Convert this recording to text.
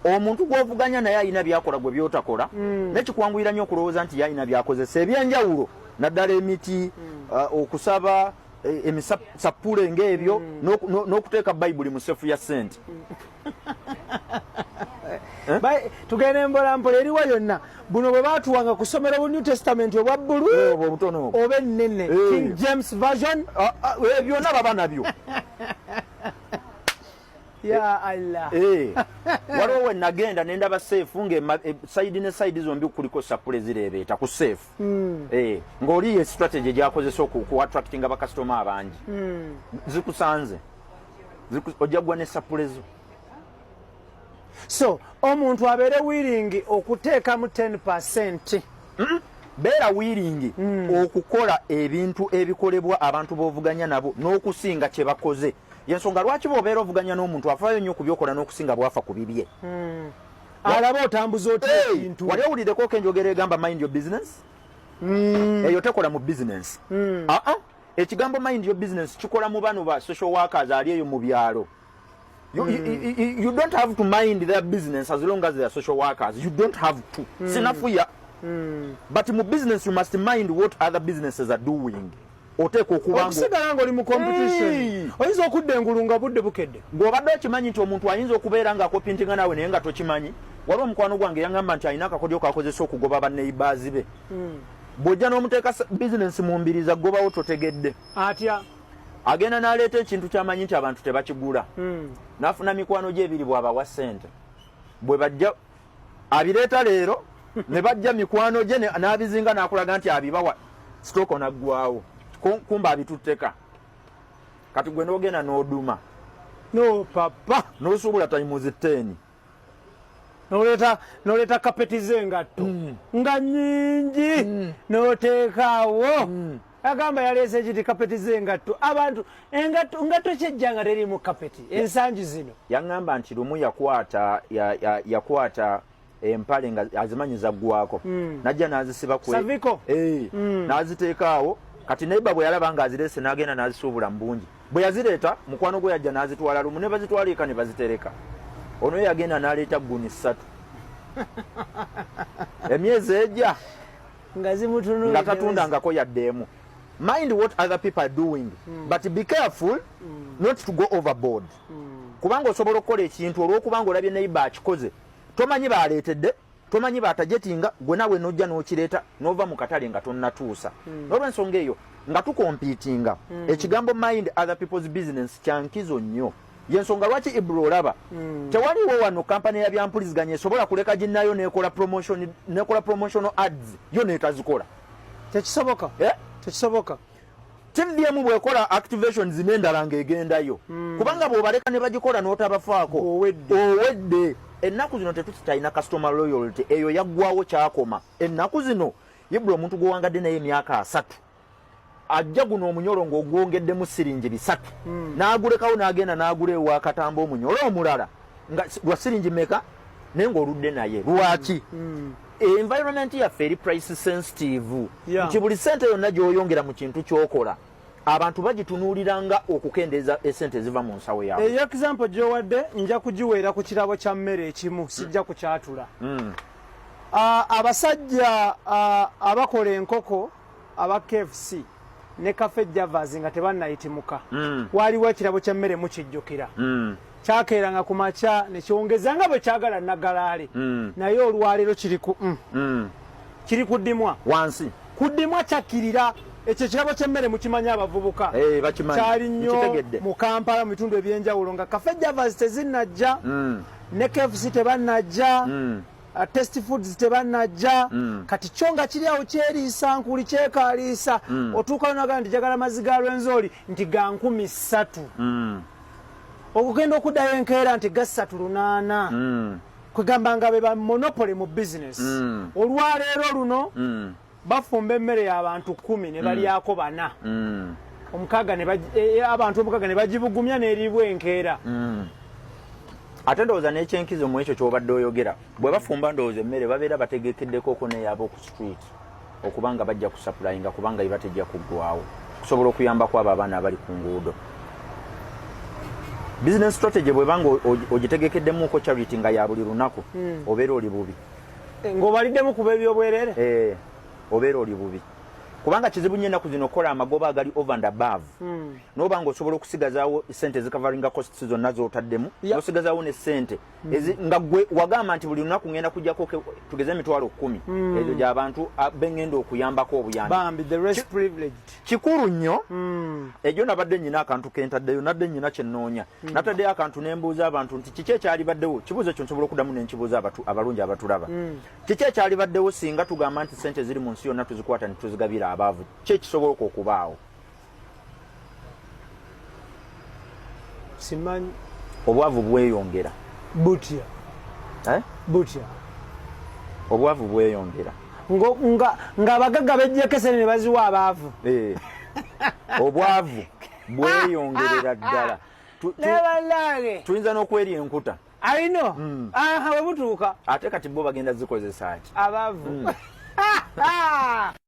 omuntu gw'ovuganya naye alina byakola gwe byotakola nekikwanguira nnyo okulowooza nti yalina byakozesa ebyenjawulo naddala emiti okusaba emisapule ng'ebyo n'okuteeka bayibuli mu sefu ya ssente tugenda mpolampola eriwa yonna buno bwe baatuwanga kusomera bu New Testament obwa bbulu oba ennene King James version byonna baba nabyo ya Allah waliwo we nagenda ne ndaba seefu sayidi ne sayidi zombi kuliko sapule zireebeeta ku seefu ng'oli ye strategy gyakozesa okuattractinga bakasitoma abangi zikusanze ojja gwa ne sapule zo so omuntu abeere willing okuteekamu 10% beera willing okukola ebintu ebikolebwa abantu b'ovuganya nabo n'okusinga kye bakoze yensonga lwaki bw'obeera ovuganya n'omuntu afaayo nnyo ku byokola n'okusinga bwafa ku bibye alaba otambuza otya ekintu wali owuliddeko enjogera egamba mind your business eyo tekola mu business ekigambo mind your business kikola mu bano ba social workers ali eyo mu byalo you don't have to mind their business as long as they are social workers. You don't have to. Sinafuya. But in business you must mind what other businesses are doing. Oteko kubango. Okusigala ngoli mu competition. Oyinza okudde engulunga budde bukedde. Ng'obadde okimanyi nti omuntu ayinza okubeera nga akopintinga nawe naye nga tokimanyi. Waliwo omukwano gwange yangamba nti alina akakodyo kakozesa okugoba banneighbours be. Bw'ojja n'omuteeka business mu mbiriza gobawo totegedde. Atya. Agenda n'aleeta ekintu ky'amanyi nti abantu tebakigula. N'afuna mikwano gye ebiri bw'abawa ssente. Bwe bajja abireeta leero ne bajja mikwano gye n'abizinga n'akulaga nti abibawa sitooko naggwawo. Kumba abitutteka. Kati gwe n'ogenda n'oduma. No papa. N'osuubula times 10. Noleta kapeti z'engatto nga nnyingi n'oteekaawo. Agamba yaleese ekiti kapeti z'engatto abantu engatto kyejja nga teri mu kapeti ensangi zino. Yaŋŋamba nti lumu yakwata empale nga azimanyiza ggwako najja n'azisiba saviko n'aziteekaawo kati neiba bwe yalaba nga azireese n'agenda n'azisuubula mu bungi bwe yazireeta mukwano gwe yajja n'azitwala lumu ne bazitwala eka ne bazitereka ono yagenda n'aleeta gguni 3 emyezi ejja nga zimutunuulira nga tatundangako yaddeemu. Mind what other people are doing, but be careful not to go overboard. Kubanga osobola okukola ekintu olw'okubanga olabye neighbor akikoze tomanyi baaleetedde tomanyi baatajetinga gwe nawe n'ojja n'okireeta n'ova mu katale nga tonnatuusa. N'olw'ensonga eyo nga tukompiitinga ekigambo mind other people's business kyankizo nnyo. Yensonga lwaki Ibro olaba tewaliwo wano kampani ya byampuliziganya esobola kuleka ginnayo n'ekola promotional ads yo n'etazikola. Tekisoboka. Tekisoboka. TVM bwekola activations n'endala ng'egendayo kubanga bw'obaleka ne bagikola n'otabafaako owedde. Ennaku zino tetukitalina customer loyalty eyo yaggwawo kyakoma. Ennaku zino Ibro omuntu gwewangadde naye emyaka 3 ajja guno omunyolo ng'ogwongeddemu siringi 3 n'agulekawo n'agenda n'agula ewa katamba omunyolo omulala nga lwa siringi meka naye ng'oludde naye lwaki environment yaffe eri price sensitive nti buli ssente yonna gy'oyongera mu kintu ky'okola abantu bagitunuulira nga okukendeeza essente eziva mu nsawo yaabwe. Eyo example gy'owadde nja kugiweera ku kirabo kya mmere ekimu sijja kukyatula. Abasajja abakola enkoko aba KFC ne Cafe Javas nga tebannayitimuka waliwo ekirabo kya mmere mukijjukira kyakeeranga ku makya ne kyongeza nga bwe kyagala Nagalaale naye olwaleero kiri ku ddimwa wansi kuddimwa kyakkirira ekyo kirabo ky'emmere mukimanyi abavubuka kyali nnyo mu Kampala mu bitundu ebyenjawulo nga Cafe Javas tezinnajja ne KFC tebannajja Tasty Foods tebannajja kati kyo nga kiri awo kyeriisa nkuli kyekaaliisa otuukayo naga nti jagala mazzi ga Lwenzori nti ga 3,000 okugenda okuddayo enkeera nti ga 3,800 kwegamba nga be ba monopoly mu business. Olwaleero luno bafumba emmere y'abantu 10 ne balyako 4 abantu omukaaga ne bagibugumya n'eriibwa enkeera. Ate ndowooza n'ekyenkizo mu ekyo ky'obadde oyogera bwe bafumba ndowooza emmere babeera bategekeddeko neyaaba ku street okubanga bajja kusaplayinga kubanga iba tejja kuggwawo kusobola okuyambako abo abaana abali ku nguudo. business strategy bwebanga ogitegekeddemu charity nga ya buli lunaku obeera oli bubi ng'obaliddemu kuba ebyobwerere obeera oli bubi kubanga kizibu nnyo ennaku zino okukola amagoba agali over and above n'oba ng'osobola okusigazaawo sente ezikavaringa costs zonna z'otaddemu n'osigazaawo ne sente nga gwe wagamba nti buli lunaku ngenda kujjako tugeze emitwalo 10 ezo gy'abantu bengenda okuyambako obuyambi kikulu nnyo egyo nabadde nnyina akantu kentaddeyo nadde nnyina kyennoonya nataddeyo akantu ne mbuuza abantu nti kiki ekyalibaddewo kibuuzo ekyo nsobola okuddamu ne nkibuuza abalungi abatulaba kiki ekyalibaddewo singa tugamba nti sente ziri mu nsi yonna tuzikwata ne tuzigabira abaavu ki ekisobola okubaawo simanyi obwavu bweyongera butya obwavu bweyongera nga abagagga bejjeko esene ne baziwa abaavu obwavu bweyongerera ddala tuyinza n'okwerya enkuta ayino bwe butuuka ate kati bo bagenda zikozesa ki abaavu